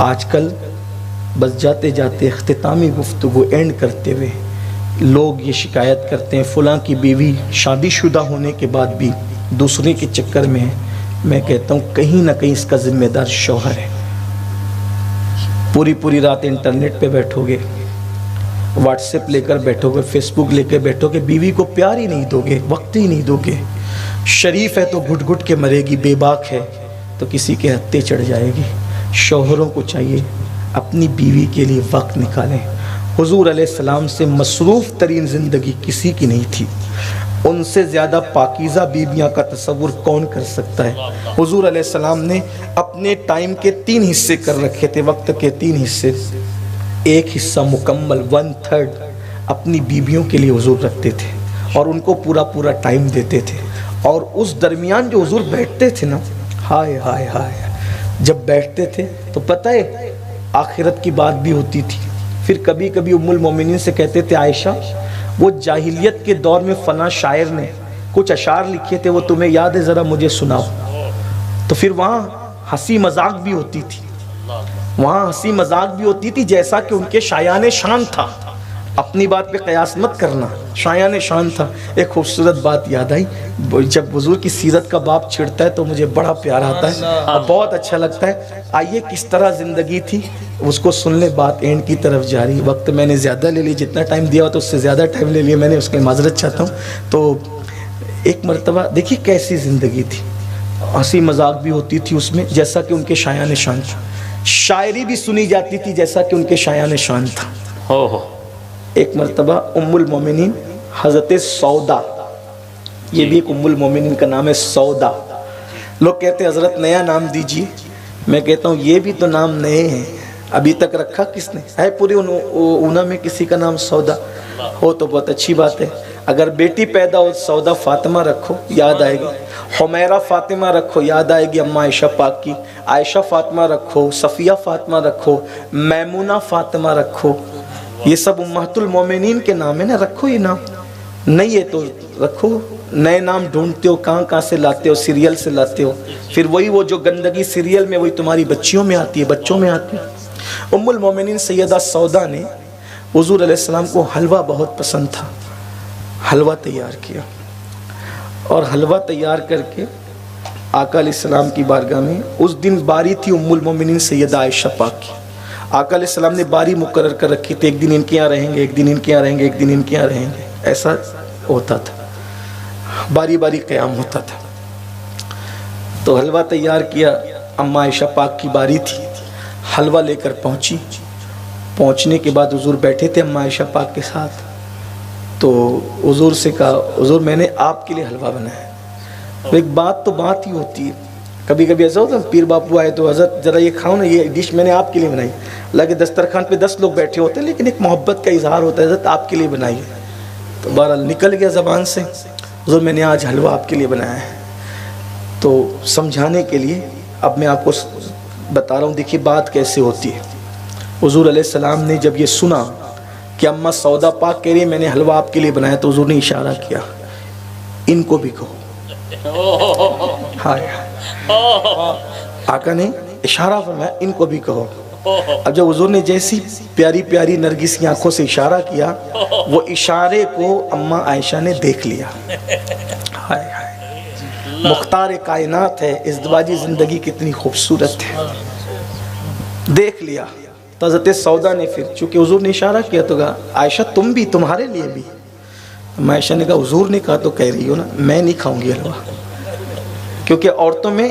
آج کل بس جاتے جاتے اختتامی گفتگو اینڈ کرتے ہوئے لوگ یہ شکایت کرتے ہیں فلاں کی بیوی شادی شدہ ہونے کے بعد بھی دوسرے کے چکر میں ہے. میں کہتا ہوں کہیں نہ کہیں اس کا ذمہ دار شوہر ہے. پوری رات انٹرنیٹ پہ بیٹھو گے, واٹس ایپ لے کر بیٹھو گے, فیس بک لے کے بیٹھو گے, بیوی کو پیار ہی نہیں دو گے, وقت ہی نہیں دو گے. شریف ہے تو گھٹ گھٹ کے مرے گی, بے باک ہے تو کسی کے ہتھے چڑھ جائے گی. شوہروں کو چاہیے اپنی بیوی کے لیے وقت نکالیں. حضور علیہ السلام سے مصروف ترین زندگی کسی کی نہیں تھی. ان سے زیادہ پاکیزہ بیویاں کا تصور کون کر سکتا ہے. حضور علیہ السلام نے اپنے ٹائم کے 3 حصے کر رکھے تھے, وقت کے 3 حصے. ایک حصہ مکمل 1/3 اپنی بیویوں کے لیے حضور رکھتے تھے اور ان کو پورا ٹائم دیتے تھے. اور اس درمیان جو حضور بیٹھتے تھے نا, ہائے ہائے ہائے, جب بیٹھتے تھے تو پتہ ہے آخرت کی بات بھی ہوتی تھی. پھر کبھی کبھی ام المومنین سے کہتے تھے عائشہ وہ جاہلیت کے دور میں فلاں شاعر نے کچھ اشعار لکھے تھے, وہ تمہیں یاد ہے, ذرا مجھے سناؤ. تو پھر وہاں ہنسی مذاق بھی ہوتی تھی, وہاں ہنسی مذاق بھی ہوتی تھی, جیسا کہ ان کے شایان شان تھا. اپنی بات پہ قیاس مت کرنا, شایان شان تھا. ایک خوبصورت بات یاد آئی, جب حضور کی سیرت کا باب چھڑتا ہے تو مجھے بڑا پیار آتا ہے اور بہت اچھا لگتا ہے. آئیے کس طرح زندگی تھی اس کو سن لے, بات اینڈ کی طرف جاری. وقت میں نے زیادہ لے لی, جتنا ٹائم دیا ہوا تو اس سے زیادہ ٹائم لے لیا میں نے, اس کی معذرت چاہتا ہوں. تو ایک مرتبہ دیکھیے کیسی زندگی تھی, ہنسی مذاق بھی ہوتی تھی اس میں جیسا کہ ان کے شایان شان تھا, شاعری بھی سنی جاتی تھی جیسا کہ ان کے شایان شان تھا. ایک مرتبہ ام المومنین حضرت سودا, یہ بھی ایک ام المومنین کا نام ہے سودا. لوگ کہتے ہیں حضرت نیا نام دیجیے, میں کہتا ہوں یہ بھی تو نام نئے ہیں, ابھی تک رکھا کس نے ہے؟ پوری اونا میں کسی کا نام سودا ہو تو بہت اچھی بات ہے. اگر بیٹی پیدا ہو سودا فاطمہ رکھو, یاد آئے گی. حمیرہ فاطمہ رکھو, یاد آئے گی اماں عائشہ پاک کی. عائشہ فاطمہ رکھو, صفیہ فاطمہ رکھو, میمونہ فاطمہ رکھو. یہ سب امہات المومنین کے نام ہے نا, رکھو یہ نام. نہیں ہے تو رکھو, نئے نام ڈھونڈتے ہو کہاں سے لاتے ہو, سیریل سے لاتے ہو. پھر وہی وہ جو گندگی سیریل میں وہی تمہاری بچیوں میں آتی ہے, بچوں میں آتی ہے. ام المومنین سیدہ سودا نے حضور علیہ السلام کو حلوہ بہت پسند تھا, حلوہ تیار کیا اور حلوہ تیار کر کے آقا علیہ السلام کی بارگاہ میں, اس دن باری تھی ام المومنین سیدہ عائشہ پاک کی. آقا علیہ السلام نے باری مقرر کر رکھی تھی, ایک دن ان کے یہاں رہیں گے, ایک دن ان کے یہاں رہیں گے, ایک دن ان کے یہاں رہیں گے, ایسا ہوتا تھا, باری قیام ہوتا تھا. تو حلوہ تیار کیا, اماں عائشہ پاک کی باری تھی, حلوہ لے کر پہنچی. پہنچنے کے بعد حضور بیٹھے تھے اماں عائشہ پاک کے ساتھ. تو حضور سے کہا حضور میں نے آپ کے لیے حلوہ بنایا. ایک بات تو بات ہی ہوتی ہے, کبھی کبھی ایسا ہوتا ہے پیر باپو آئے تو حضرت ذرا یہ کھاؤ نا, یہ ڈش میں نے آپ کے لیے بنائی. حالانکہ دسترخوان پہ 10 لوگ بیٹھے ہوتے ہیں لیکن ایک محبت کا اظہار ہوتا ہے, حضرت آپ کے لیے بنائی ہے. تو بہرحال نکل گیا زبان سے, حضور میں نے آج حلوہ آپ کے لیے بنایا ہے. تو سمجھانے کے لیے اب میں آپ کو بتا رہا ہوں, دیکھیے بات کیسے ہوتی ہے. حضور علیہ السلام نے جب یہ سنا کہ اماں سودا پاک کہہ رہی ہے میں نے حلوہ آپ کے لیے بنایا, تو حضور نے اشارہ کیا ان کو بھی کہو. ہائے آقا نے اشارہ فرمایا ان کو بھی کہو. اب جب حضور نے جیسی پیاری پیاری نرگس کی آنکھوں سے اشارہ کیا, وہ اشارے کو اماں عائشہ نے دیکھ لیا. ہائے ہائے, مختار کائنات ہے, ازدواجی زندگی کتنی خوبصورت ہے, دیکھ لیا. تو حضرت سودا نے پھر چونکہ حضور نے اشارہ کیا تو کہا عائشہ تم بھی, تمہارے لیے بھی. عائشہ نے کہا حضور نے کہا تو کہہ رہی ہو نا, میں نہیں کھاؤں گی حلوہ, کیونکہ عورتوں میں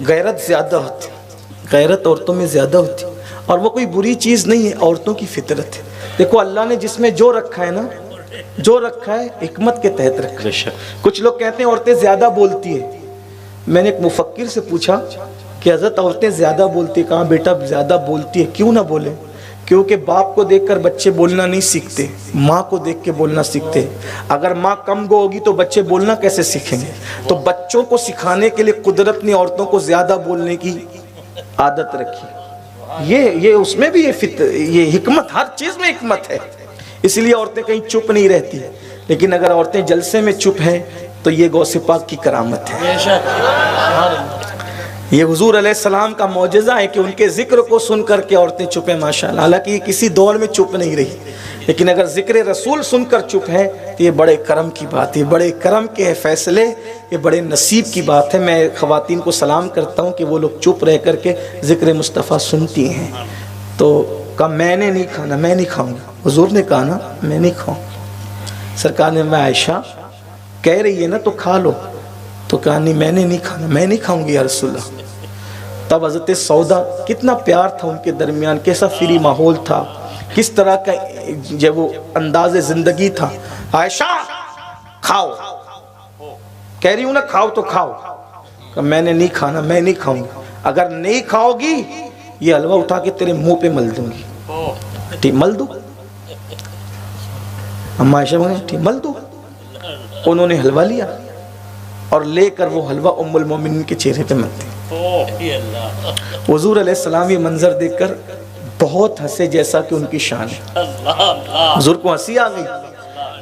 غیرت زیادہ ہوتی, غیرت عورتوں میں زیادہ ہوتی, اور وہ کوئی بری چیز نہیں ہے, عورتوں کی فطرت ہے. دیکھو اللہ نے جس میں جو رکھا ہے نا, جو رکھا ہے حکمت کے تحت رکھا ہے. کچھ لوگ کہتے ہیں عورتیں زیادہ بولتی ہیں. میں نے ایک مفکر سے پوچھا کہ حضرت عورتیں زیادہ بولتی ہیں, کہاں بیٹا زیادہ بولتی ہے, کیوں نہ بولیں؟ کیونکہ باپ کو دیکھ کر بچے بولنا نہیں سیکھتے, ماں کو دیکھ کے بولنا سیکھتے. اگر ماں کم گو ہوگی تو بچے بولنا کیسے سیکھیں گے؟ تو بچوں کو سکھانے کے لیے قدرت نے عورتوں کو زیادہ بولنے کی عادت رکھی. یہ اس میں بھی یہ حکمت, ہر چیز میں حکمت ہے. اس لیے عورتیں کہیں چپ نہیں رہتی, لیکن اگر عورتیں جلسے میں چپ ہیں تو یہ غوث پاک کی کرامت ہے. یہ حضور علیہ السلام کا معجزہ ہے کہ ان کے ذکر کو سن کر کے عورتیں چپ ہیں ماشاءاللہ. حالانکہ یہ کسی دور میں چپ نہیں رہی، لیکن اگر ذکر رسول سن کر چپ ہیں تو یہ بڑے کرم کی بات ہے، بڑے کرم کے فیصلے، یہ بڑے نصیب کی بات ہے. میں خواتین کو سلام کرتا ہوں کہ وہ لوگ چپ رہ کر کے ذکر مصطفیٰ سنتی ہیں. تو کہا میں نے نہیں کھانا، میں نہیں کھاؤں گا. حضور نے کہا نا میں نہیں کھاؤں. سرکار نے میں عائشہ کہہ رہی ہے نا تو کھا لو. تو کہا نہیں میں نے نہیں کھانا، میں نہیں کھاؤں گی یا رسول اللہ. تب حضرت سودا، کتنا پیار تھا ان کے درمیان، کیسا فری ماحول تھا، کس طرح کا جب وہ انداز زندگی تھا. عائشہ کھاؤ، کہہ رہی ہوں نا کھاؤ تو کھاؤ. کہ میں نے نہیں کھانا، میں نہیں کھاؤں گی. اگر نہیں کھاؤ گی یہ حلوہ اٹھا کے تیرے منہ پہ مل دوں گی. ٹھیک مل دو. اما عائشہ بولے ٹھیک مل دو. انہوں نے حلوہ لیا اور لے کر وہ حلوہ ام المومنین کے چہرے پہ ملتے. حضور علیہ السلام یہ منظر دیکھ کر بہت ہنسے جیسا کہ ان کی شان ہے. حضور کو ہنسی آ گئی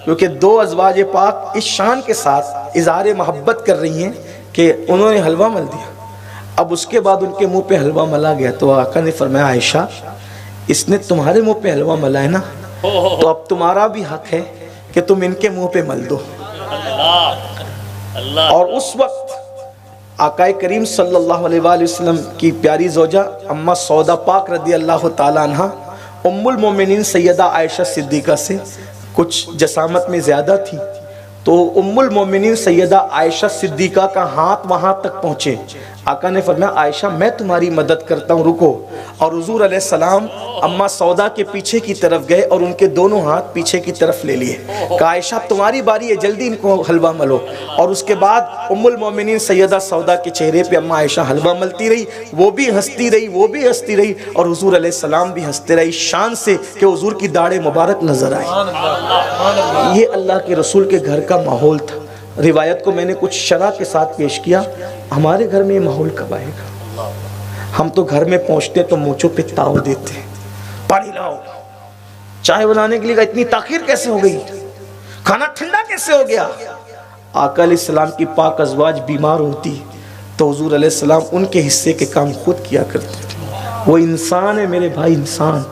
کیونکہ دو ازواج پاک اس شان کے ساتھ اظہار محبت کر رہی ہیں کہ انہوں نے حلوہ مل دیا. اب اس کے بعد ان کے منہ پہ حلوہ ملا گیا تو آقا نے فرمایا عائشہ اس نے تمہارے منہ پہ حلوہ ملا ہے نا، تو اب تمہارا بھی حق ہے کہ تم ان کے منہ پہ مل دو. اور اس وقت آقا کریم صلی اللہ علیہ وآلہ وسلم کی پیاری زوجہ اما سودا پاک رضی اللہ تعالیٰ عنہ ام المومنین سیدہ عائشہ صدیقہ سے کچھ جسامت میں زیادہ تھی. تو ام المومنین سیدہ عائشہ صدیقہ کا ہاتھ وہاں تک پہنچے. آقا نے فرمایا عائشہ میں تمہاری مدد کرتا ہوں، رکو. اور حضور علیہ السلام اما سودا کے پیچھے کی طرف گئے اور ان کے دونوں ہاتھ پیچھے کی طرف لے لیے. کہا عائشہ تمہاری باری ہے، جلدی ان کو حلوہ ملو. اور اس کے بعد ام المومنین سیدہ سودا کے چہرے پہ اما عائشہ حلوہ ملتی رہی، وہ بھی ہنستی رہی، وہ بھی ہنستی رہی، اور حضور علیہ السلام بھی ہنستے رہی شان سے کہ حضور کی داڑھ مبارک نظر آئی. یہ اللہ کے رسول کے گھر کا ماحول تھا. روایت کو میں نے کچھ شرح کے ساتھ پیش کیا. ہمارے گھر میں یہ ماحول کب آئے گا؟ ہم تو گھر میں پہنچتے تو مونچوں پہ تاؤ دیتے ہیں، پانی لاؤ، چائے بنانے کے لیے اتنی تاخیر کیسے ہو گئی، کھانا ٹھنڈا کیسے ہو گیا. آقا علیہ السلام کی پاک ازواج بیمار ہوتی تو حضور علیہ السلام ان کے حصے کے کام خود کیا کرتے تھے. وہ انسان ہے میرے بھائی، انسان.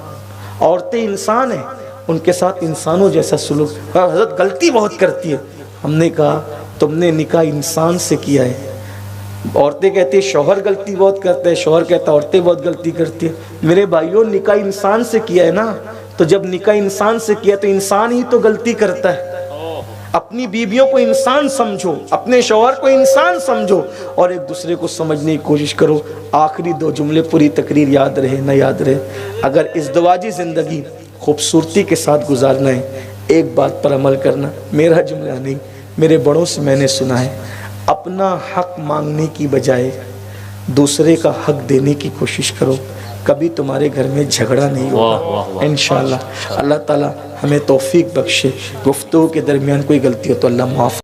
عورتیں انسان ہیں، ان کے ساتھ انسانوں جیسا سلوک. حضرت غلطی بہت کرتی ہے. ہم نے کہا تم نے نکاح انسان سے کیا ہے. عورتیں کہتی ہیں شوہر غلطی بہت کرتے ہیں، شوہر کہتا ہے عورتیں بہت غلطی کرتی ہیں. میرے بھائیوں نکاح انسان سے کیا ہے نا، تو جب نکاح انسان سے کیا تو انسان ہی تو غلطی کرتا ہے. اپنی بیویوں کو انسان سمجھو، اپنے شوہر کو انسان سمجھو، اور ایک دوسرے کو سمجھنے کی کوشش کرو. آخری دو جملے پوری تقریر یاد رہے نہ یاد رہے، اگر ازدواجی زندگی خوبصورتی کے ساتھ گزارنا ہے ایک بات پر عمل کرنا. میرا جملہ نہیں، میرے بڑوں سے میں نے سنا ہے، اپنا حق مانگنے کی بجائے دوسرے کا حق دینے کی کوشش کرو، کبھی تمہارے گھر میں جھگڑا نہیں ہوگا انشاءاللہ. اللہ تعالی ہمیں توفیق بخشے. گفتگو کے درمیان کوئی غلطی ہو تو اللہ معاف